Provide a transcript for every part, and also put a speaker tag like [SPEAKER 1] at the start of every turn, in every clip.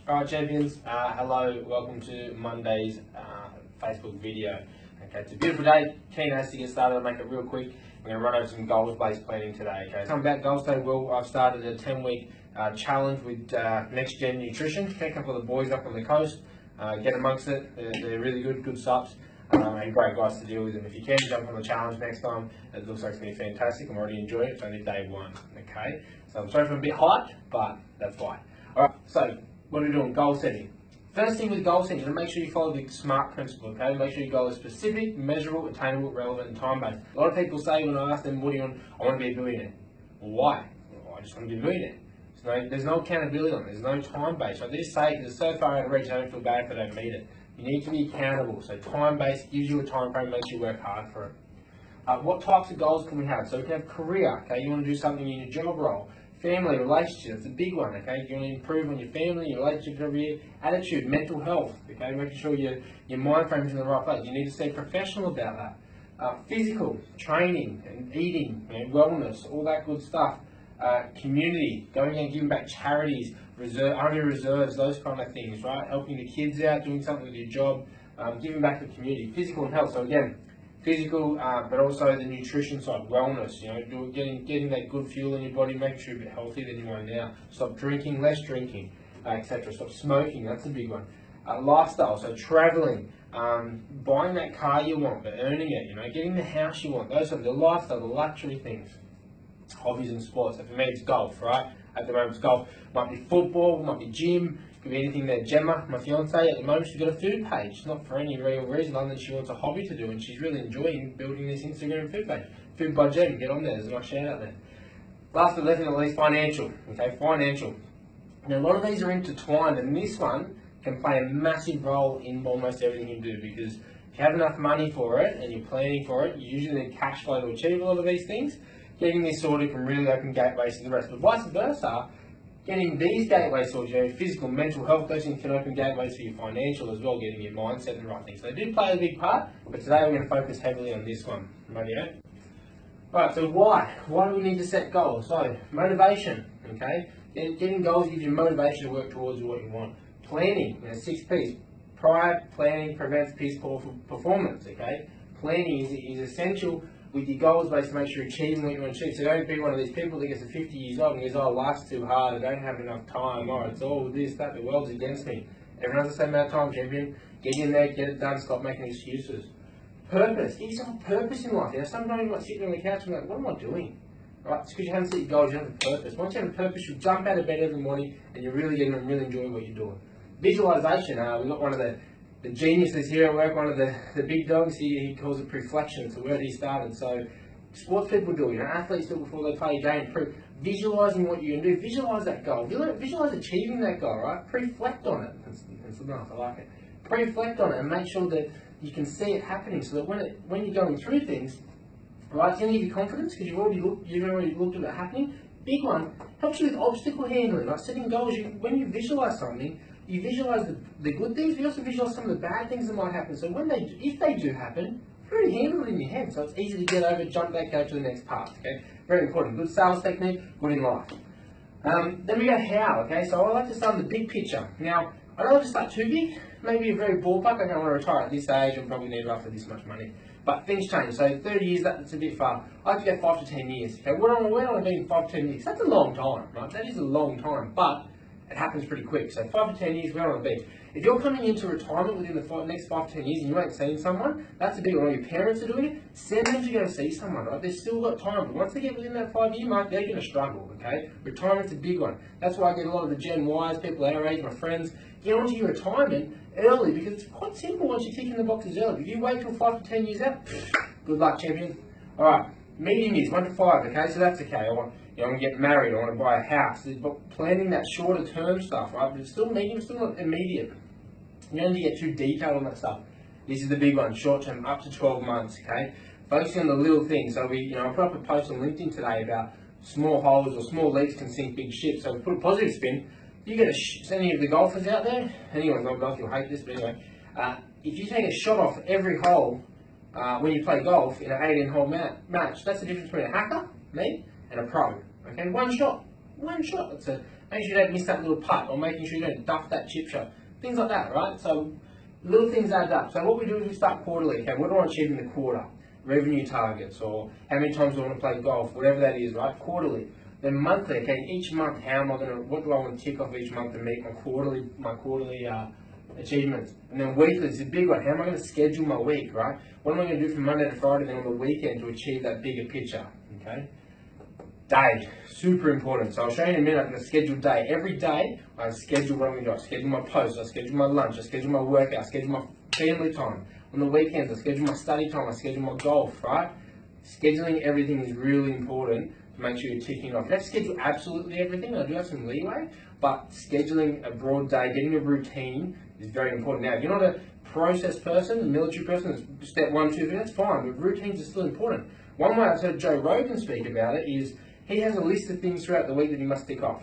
[SPEAKER 1] Alright champions, hello, welcome to Monday's Facebook video. Okay, it's a beautiful day, keen as to get started. I'll make it real quick. I'm going to run over some goals-based planning today. Okay, something about goals today. Well, I've started a 10-week challenge with Next Gen Nutrition. Okay, a couple of the boys up on the coast, get amongst it. They're really good subs and great guys to deal with. And if you can jump on the challenge next time, it looks like it's going to be fantastic. I'm already enjoying it. It's only day one. Okay, so I'm sorry if I'm a bit hyped, but that's why. Alright, so what are we doing? Goal setting. First thing with goal setting, you make sure you follow the SMART principle, okay? Make sure your goal is specific, measurable, attainable, relevant, and time-based. A lot of people say when I ask them, what do you want? I want to be a billionaire. Well, why? Well, I just want to be a billionaire. There's no accountability on it. There's no time-based. So they just say it's so far out of reach, I don't feel bad if I don't meet it. You need to be accountable. So time-based gives you a time frame, makes you work hard for it. What types of goals can we have? So we can have career, okay? You want to do something in your job role. Family, relationship, it's a big one, okay? You want to improve on your family, your relationships every year. Attitude, mental health, okay? Making sure your mind frame is in the right place. You need to stay professional about that. Physical, training, and eating, wellness, all that good stuff. Community, going and giving back charities, army reserves, those kind of things, right? Helping the kids out, doing something with your job, giving back to the community. Physical and health, so again, physical, but also the nutrition side, wellness, getting that good fuel in your body, making sure you're a bit healthier than you are now. Stop drinking, less drinking, etc. Stop smoking, that's a big one. Lifestyle, so traveling, buying that car you want, but earning it, getting the house you want, those are the lifestyle, the luxury things. Hobbies and sports, so for me it's golf, right? At the moment it's golf. Might be football, might be gym, could be anything there. Gemma, my fiance, at the moment she's got a food page, not for any real reason other than she wants a hobby to do and she's really enjoying building this Instagram food page. Food by Gem, get on there, there's a nice shout out there. Last but definitely not least, financial. Okay, financial. Now a lot of these are intertwined and this one can play a massive role in almost everything you do because if you have enough money for it and you're planning for it, you usually need cash flow to achieve a lot of these things. Getting this sorted can really open gateways to the rest, but vice versa, getting these gateways sorted, physical, mental health, those things can open gateways for your financial as well, getting your mindset and the right things. So they do play a big part, but today we're going to focus heavily on this one. Right, so why? Why do we need to set goals? So, motivation, okay? Getting goals gives you motivation to work towards what you want. Planning, 6 P's. Prior planning prevents poor performance, okay? Planning is essential with your goals based to make sure you're achieving what you want to achieve. So don't be one of these people that gets to 50 years old and goes, oh, life's too hard, I don't have enough time, oh, it's all this, that, the world's against me. Everyone has the same amount of time, champion. Get in there, get it done, stop making excuses. Purpose, give yourself a purpose in life. Sometimes you might sit on the couch and be like, what am I doing? Right? It's because you haven't set your goals, you have a purpose. Once you have a purpose, you jump out of bed every morning and you're really getting and really enjoying what you're doing. Visualization, we've got one of the geniuses here at work, one of the big dogs, he calls it preflection. It's the word he started. So sports people do, athletes do before they play a game. Visualizing what you're going to do, visualize that goal, visualize achieving that goal, right? Preflect on it. That's nice, I like it. Preflect on it and make sure that you can see it happening so that when you're going through things, right, it's going to give you confidence because you've already looked at it happening. Big one, helps you with obstacle handling, like setting goals. When you visualize something, you visualize the good things, but you also visualize some of the bad things that might happen. So if they do happen, you already handle it in your head. So it's easy to get over, jump back, go to the next part. Okay, very important. Good sales technique, good in life. Then we go how. Okay, so I like to start with the big picture. Now, I don't like to start too big. Maybe a very ballpark. I don't want to retire at this age and probably need roughly this much money. But things change. So 30 years, that's a bit far. I like to go 5 to 10 years. Okay, where am I being 5 to 10 years? That's a long time, right? That is a long time, but it happens pretty quick. So 5 to 10 years, where on the beach. If you're coming into retirement within the next 5 to 10 years and you ain't seen someone, that's a big one. Your parents are doing it, send them to go see someone, right? They've still got time, but once they get within that 5-year mark, they're going to struggle, okay? Retirement's a big one. That's why I get a lot of the Gen Ys, people our age, my friends, get onto your retirement early because it's quite simple once you're ticking the boxes early. If you wait till 5 to 10 years out, good luck, champion. Alright, medium years, 1 to 5, okay? So that's okay. I want to get married, I want to buy a house. But planning that shorter term stuff, right? But it's still medium, still not immediate. You don't need to get too detailed on that stuff. This is the big one, short term, up to 12 months, okay? Focusing on the little things. So I put up a post on LinkedIn today about small holes or small leaks can sink big ships. So we put a positive spin. You get any of the golfers out there, anyone who's not golf, you'll hate this, but anyway, if you take a shot off every hole when you play golf in an 18-hole match, that's the difference between a hacker, me, and a pro. Okay, one shot. one shot. It's a, make sure you don't miss that little putt, or making sure you don't duff that chip shot. Things like that, right? So little things add up. So what we do is we start quarterly. Okay, what do I achieve in the quarter? Revenue targets, or how many times do I want to play golf, whatever that is, right? Quarterly. Then monthly, okay, each month, what do I want to tick off each month to meet my quarterly achievements? And then weekly is a big one. How am I going to schedule my week, right? What am I going to do from Monday to Friday, then on the weekend to achieve that bigger picture, okay? Day, super important. So I'll show you in a minute. I'm going to schedule day. Every day, I schedule what I'm going to do. I schedule my posts, I schedule my lunch, I schedule my workout, I schedule my family time. On the weekends, I schedule my study time, I schedule my golf, right? Scheduling everything is really important to make sure you're ticking off. You don't schedule absolutely everything. I do have some leeway, but scheduling a broad day, getting a routine is very important. Now, if you're not a process person, a military person, step 1, 2, 3, that's fine, but routines are still important. One way I've heard Joe Rogan speak about it is he has a list of things throughout the week that he must tick off.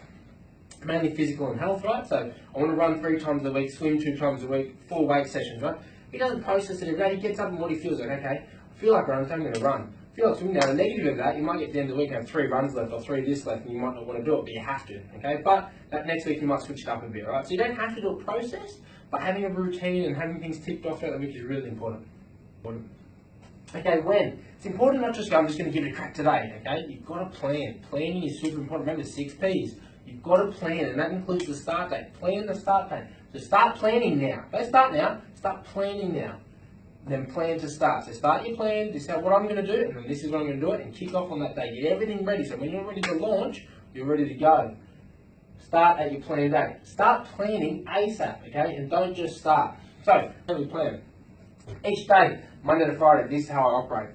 [SPEAKER 1] Mainly physical and health, right? So I want to run 3 times a week, swim 2 times a week, 4 weight sessions, right? He doesn't process it every day. He gets up and what he feels like, okay, I feel like running, so I'm going to run. I feel like swimming. Now, the negative of that, you might get to the end of the week and have 3 runs left or 3 this left, and you might not want to do it, but you have to, okay? But that next week you might switch it up a bit, right? So you don't have to do a process, but having a routine and having things ticked off throughout the week is really important. Okay, when? It's important not just go, I'm just going to give it a crack today, okay? You've got to plan. Planning is super important. Remember, 6 Ps. You've got to plan, and that includes the start date. Plan the start date. So start planning now. Don't start now. Start planning now. Then plan to start. So start your plan. Decide what I'm going to do, and then this is what I'm going to do it, and kick off on that day. Get everything ready. So when you're ready to launch, you're ready to go. Start at your planned date. Start planning ASAP, okay? And don't just start. So, every plan. Each day, Monday to Friday, this is how I operate.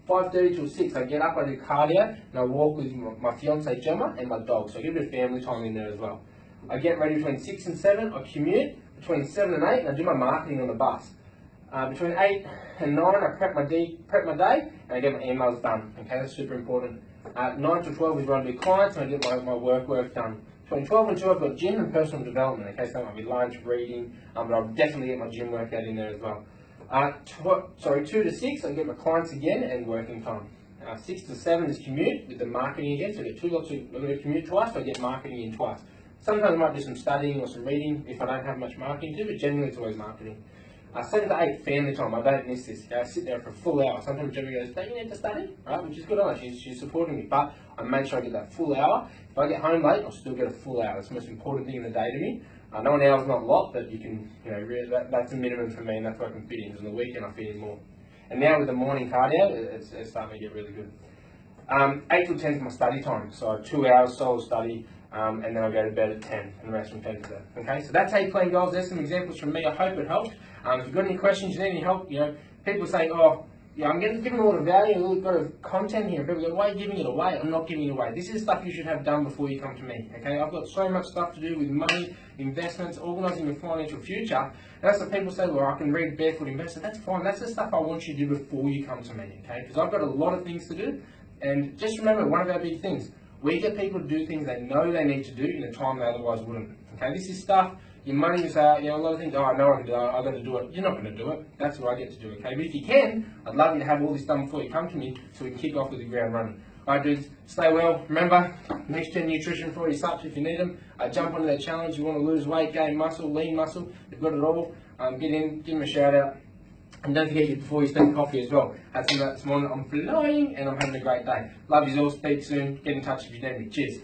[SPEAKER 1] 5:30 till 6, I get up, I do cardio, and I walk with my fiance Gemma and my dog. So I get a bit of family time in there as well. I get ready between 6 and 7, I commute. Between 7 and 8, and I do my marketing on the bus. Between 8 and 9, I prep my day, and I get my emails done. Okay, that's super important. 9 to 12 is when I do clients, and I get my work done. Between 12 and 2, I've got gym and personal development. Okay, so that might be lunch, reading, but I'll definitely get my gym workout in there as well. 2 to 6, I get my clients again and working time. 6 to 7 is commute with the marketing again, so I get 2 lots of, I'm going to commute twice, so I get marketing in twice. Sometimes I might do some studying or some reading if I don't have much marketing to do, but generally it's always marketing. 7 to 8, family time. I don't miss this. Okay? I sit there for a full hour. Sometimes Gemma goes, don't you need to study? Right? Which is good on her. She's supporting me. But I make sure I get that full hour. If I get home late, I'll still get a full hour. That's the most important thing in the day to me. I know an hour's not a lot, but you can, really, that's a minimum for me, and that's what I can fit in. Because on the weekend, I fit in more. And now with the morning cardio, it's starting to get really good. 8 till 10 is my study time. So 2 hours solo study. And then I'll go to bed at 10 and rest from 10 to 10. Okay, so that's how you plan goals. There's some examples from me. I hope it helped. If you've got any questions, you need any help, people say, oh, I'm giving a lot of value, a little bit of content here. People go, why are you giving it away? I'm not giving it away. This is stuff you should have done before you come to me. Okay, I've got so much stuff to do with money, investments, organising your financial future. And that's what people say, well, I can read Barefoot Investor. That's fine. That's the stuff I want you to do before you come to me. Okay, because I've got a lot of things to do. And just remember, one of our big things, we get people to do things they know they need to do in a time they otherwise wouldn't. Okay, this is stuff, your money is a lot of things, oh, I know I can do it, I've got to do it. You're not going to do it. That's what I get to do, okay? But if you can, I'd love you to have all this done before you come to me so we can kick off with the ground running. Alright dudes, stay well. Remember, Next Gen Nutrition for your subs if you need them. Jump onto that challenge. You want to lose weight, gain muscle, lean muscle, you've got it all. Get in, give them a shout out. And don't forget, before you spend coffee as well. Had some of that this morning. I'm flying and I'm having a great day. Love you all. Speak soon. Get in touch if you need me. Cheers.